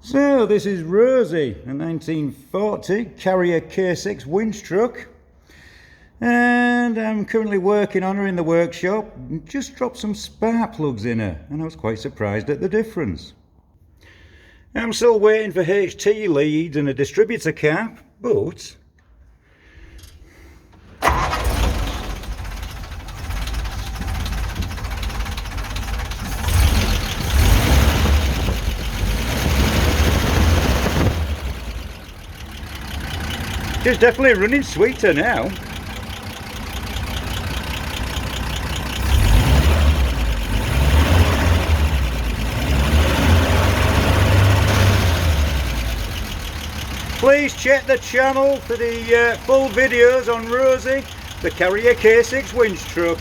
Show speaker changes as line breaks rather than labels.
So this is Rosie, a 1940 Karrier K6 winch truck, and I'm currently working on her in the workshop. Just dropped some spark plugs in her and I was quite surprised at the difference. I'm still waiting for HT leads and a distributor cap, but she's definitely running sweeter now. Please check the channel for the full videos on Rosie, the Karrier K6 winch truck.